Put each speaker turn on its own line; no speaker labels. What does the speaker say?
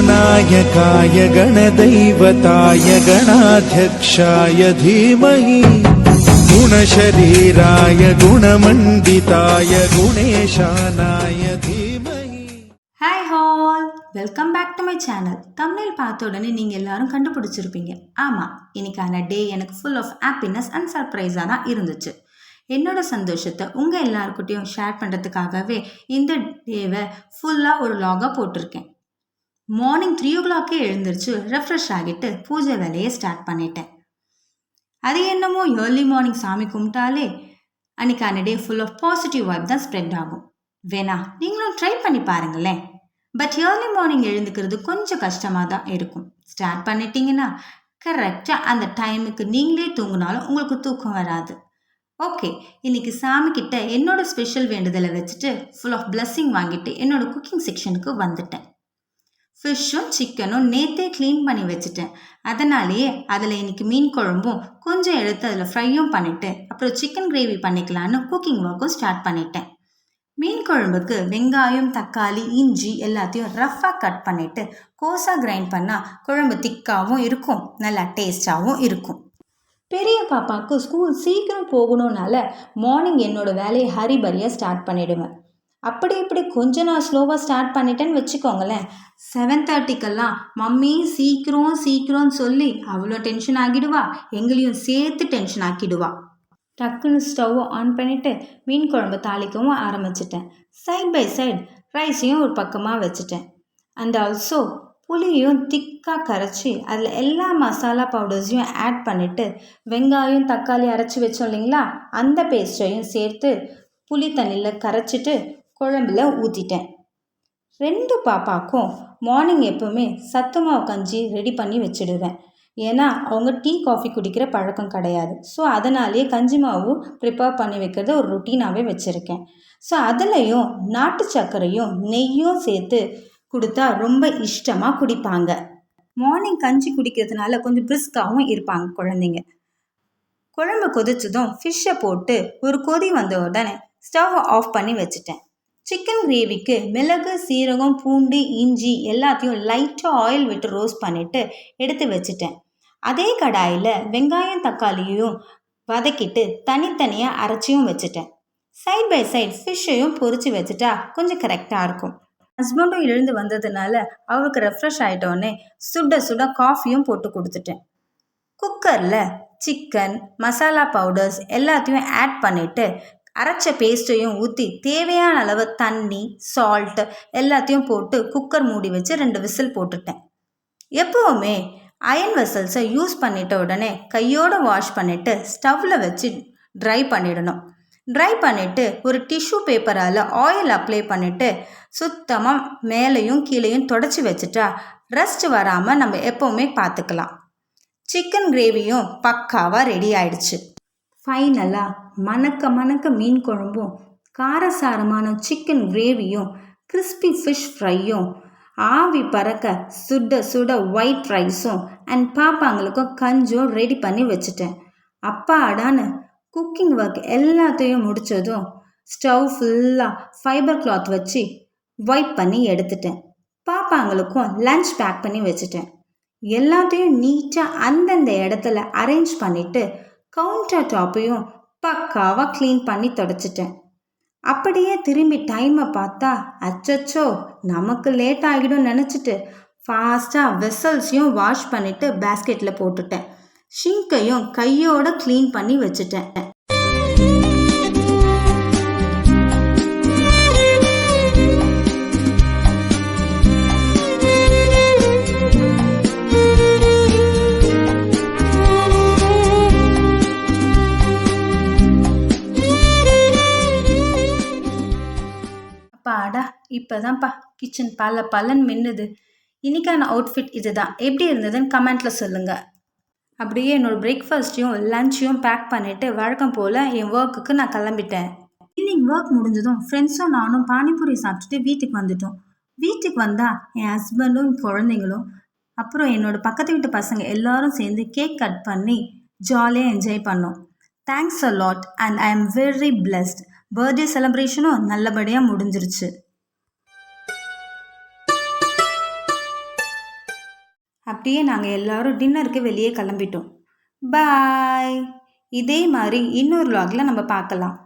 गणनायकाय गणदैवताय गणाध्यक्षाय धीमहि गुणशरीराय गुणमण्डिताय गुणेशानाय धीमहि.
Hi all, welcome back to my channel. தமிழில் பார்த்த உடனே நீங்கள் எல்லாரும் கண்டுபிடிச்சிருப்பீங்க. ஆமாம், இன்னைக்கான டே எனக்கு ஃபுல் ஆஃப் ஹாப்பினஸ் அண்ட் சர்ப்ரைஸாக தான் இருந்துச்சு. என்னோட சந்தோஷத்தை உங்கள் எல்லாருக்கிட்டையும் ஷேர் பண்ணுறதுக்காகவே இந்த டேவை ஃபுல்லாக ஒரு லாகாக போட்டிருக்கேன். மார்னிங் 3 o'clock எழுந்திரிச்சு ரெஃப்ரெஷ் ஆகிட்டு பூஜை வேலையை ஸ்டார்ட் பண்ணிட்டேன். அது என்னமோ ஏர்லி மார்னிங் சாமி கும்பிட்டாலே அன்றைக்கான day full of positive vibe தான் ஸ்ப்ரெட் ஆகும். வேணா நீங்களும் ட்ரை பண்ணி பாருங்களேன். பட் ஏர்லி மார்னிங் எழுந்துக்கிறது கொஞ்சம் கஷ்டமாக தான் இருக்கும். ஸ்டார்ட் பண்ணிட்டீங்கன்னா கரெக்டாக அந்த டைமுக்கு நீங்களே தூங்கினாலும் உங்களுக்கு தூக்கம் வராது. ஓகே, இன்னைக்கு சாமி கிட்ட என்னோட ஸ்பெஷல் வேண்டுதலை வச்சுட்டு ஃபுல் ஆஃப் பிளஸ்ஸிங் வாங்கிட்டு என்னோட குக்கிங் செக்ஷனுக்கு வந்துட்டேன். ஃபிஷ்ஷும் சிக்கனும் நேற்றே க்ளீன் பண்ணி வச்சுட்டேன். அதனாலேயே அதில் இன்னைக்கு மீன் குழம்பும் கொஞ்சம் எடுத்து அதில் ஃப்ரையும் பண்ணிவிட்டு அப்புறம் சிக்கன் கிரேவி பண்ணிக்கலான்னு குக்கிங் ஒர்க்கும் ஸ்டார்ட் பண்ணிட்டேன். மீன் குழம்புக்கு வெங்காயம், தக்காளி, இஞ்சி எல்லாத்தையும் ரஃப்பாக கட் பண்ணிவிட்டு கோஸாக கிரைண்ட் பண்ணால் குழம்பு திக்காகவும் இருக்கும், நல்லா டேஸ்டாகவும் இருக்கும். பெரிய பாப்பாவுக்கு ஸ்கூல் சீக்கிரம் போகணுன்னால மார்னிங் என்னோடய வேலையை ஹரிபரியாக ஸ்டார்ட் பண்ணிவிடுவேன். அப்படி இப்படி கொஞ்சம் நான் ஸ்லோவாக ஸ்டார்ட் பண்ணிட்டேன்னு வச்சுக்கோங்களேன். 7:30க்கெல்லாம் மம்மி சீக்கிரம்னு சொல்லி அவ்வளோ டென்ஷன் ஆகிடுவா, எங்களையும் சேர்த்து டென்ஷன் ஆக்கிடுவா. டக்குன்னு ஸ்டவ்வை ஆன் பண்ணிவிட்டு மீன் குழம்பு தாளிக்கவும் ஆரம்பிச்சிட்டேன். சைட் பை சைட் ரைஸையும் ஒரு பக்கமாக வச்சுட்டேன். அண்ட் ஆல்சோ புளியும் திக்காக கரைச்சி அதில் எல்லா மசாலா பவுடர்ஸையும் ஆட் பண்ணிவிட்டு வெங்காயம், தக்காளி அரைச்சி வச்சோம் இல்லைங்களா, அந்த பேஸ்ட்டையும் சேர்த்து புளி தண்ணியில் கரைச்சிட்டு குழம்புல ஊற்றிட்டேன். 2 பாப்பாக்கும் மார்னிங் எப்போவுமே சத்து மாவு கஞ்சி ரெடி பண்ணி வச்சுடுவேன். ஏன்னா அவங்க டீ காஃபி குடிக்கிற பழக்கம் கிடையாது. ஸோ அதனாலேயே கஞ்சி மாவு ப்ரிப்பேர் பண்ணி வைக்கிறத ஒரு ருட்டீனாகவே வச்சுருக்கேன். ஸோ அதுலேயும் நாட்டு சர்க்கரையும் நெய்யும் சேர்த்து கொடுத்தா ரொம்ப இஷ்டமாக குடிப்பாங்க. மார்னிங் கஞ்சி குடிக்கிறதுனால கொஞ்சம் பிரிஸ்காகவும் இருப்பாங்க குழந்தைங்க. குழம்பு கொதிச்சதும் ஃபிஷ்ஷை போட்டு ஒரு கொதி வந்த உடனே ஸ்டவ் ஆஃப் பண்ணி வச்சுட்டேன். சிக்கன் கிரேவிக்கு மிளகு, சீரகம், பூண்டு, இஞ்சி எல்லாத்தையும் லைட்டாக ஆயில் விட்டு ரோஸ்ட் பண்ணிவிட்டு எடுத்து வச்சுட்டேன். அதே கடாயில் வெங்காயம், தக்காளியையும் வதக்கிட்டு தனித்தனியாக அரைச்சியும் வச்சுட்டேன். சைட் பை சைட் ஃபிஷ்ஷையும் பொரித்து வச்சுட்டா கொஞ்சம் கரெக்டாக இருக்கும். ஹஸ்பண்டும் எழுந்து வந்ததுனால அவருக்கு ரெஃப்ரெஷ் ஆகிட்டோன்னே சுட சுட காஃபியும் போட்டு கொடுத்துட்டேன். குக்கரில் சிக்கன், மசாலா பவுடர்ஸ் எல்லாத்தையும் ஆட் பண்ணிவிட்டு அரைச்ச பேஸ்ட்டையும் ஊற்றி தேவையான அளவு தண்ணி, சால்ட்டு எல்லாத்தையும் போட்டு குக்கர் மூடி வச்சு 2 விசில் போட்டுட்டேன். எப்போவுமே அயன் வெசல்ஸை யூஸ் பண்ணிட்ட உடனே கையோடு வாஷ் பண்ணிவிட்டு ஸ்டவ்வில் வச்சு ட்ரை பண்ணிடணும். ட்ரை பண்ணிவிட்டு ஒரு டிஷ்யூ பேப்பரால் ஆயில் அப்ளை பண்ணிவிட்டு சுத்தமாக மேலேயும் கீழேயும் தொடச்சி வச்சுட்டா ரஸ்ட் வராமல் நம்ம எப்போவுமே பார்த்துக்கலாம். சிக்கன் கிரேவியும் பக்காவாக ரெடி ஆயிடுச்சு. ஃபைனலாக மணக்க மீன் குழம்பும் காரசாரமான சிக்கன் கிரேவியும் கிறிஸ்பி ஃபிஷ் ஃப்ரையும் ஆவி பறக்க சுட சுட ஒயிட் ரைஸும் அண்ட் பாப்பாங்களுக்கும் கஞ்சும் ரெடி பண்ணி வச்சுட்டேன். அப்பாடான்னு குக்கிங் ஒர்க் எல்லாத்தையும் முடித்ததும் ஸ்டவ் ஃபுல்லாக ஃபைபர் கிளாத் வச்சு வைப் பண்ணி எடுத்துட்டேன். பாப்பாங்களுக்கும் லன்ச் பேக் பண்ணி வச்சுட்டேன். எல்லாத்தையும் நீட்டாக அந்தந்த இடத்துல அரேஞ்ச் பண்ணிவிட்டு கவுண்டர் டாப்பையும் பக்காவாக க்ளீன் பண்ணி தொடச்சிட்டேன். அப்படியே திரும்பி டைமை பார்த்தா அச்சச்சோ நமக்கு லேட் ஆகிடும் நினச்சிட்டு ஃபாஸ்ட்டாக வெசல்ஸையும் வாஷ் பண்ணிவிட்டு பேஸ்கெட்டில் போட்டுட்டேன். ஷிங்கையும் கையோடு க்ளீன் பண்ணி வச்சுட்டேன். பாடா இப்போதான்ப்பா கிச்சன் பலன்னு மின்னுது. இன்னைக்கான அவுட்ஃபிட் இதுதான். எப்படி இருந்ததுன்னு கமெண்ட்டில் சொல்லுங்கள். அப்படியே என்னோடய பிரேக்ஃபாஸ்ட்டையும் லன்ச்சையும் பேக் பண்ணிவிட்டு வழக்கம் போல் என் ஒர்க்குக்கு நான் கிளம்பிட்டேன். ஈவினிங் ஒர்க் முடிஞ்சதும் ஃப்ரெண்ட்ஸும் நானும் பானிபூரி சாப்பிட்டுட்டு வீட்டுக்கு வந்துட்டோம். வீட்டுக்கு வந்தால் என் ஹஸ்பண்டும் குழந்தைங்களும் அப்புறம் என்னோடய பக்கத்து வீட்டு பசங்க எல்லாரும் சேர்ந்து கேக் கட் பண்ணி ஜாலியாக என்ஜாய் பண்ணோம். Thanks a lot and I am very blessed. Birthday செலிப்ரேஷனும் நல்லபடியாக முடிஞ்சிருச்சு. அப்படியே நாங்கள் எல்லாரும் டின்னருக்கு வெளியே கிளம்பிட்டோம். பாய். இதே மாதிரி இன்னொரு vlogல நம்ம பார்க்கலாம்.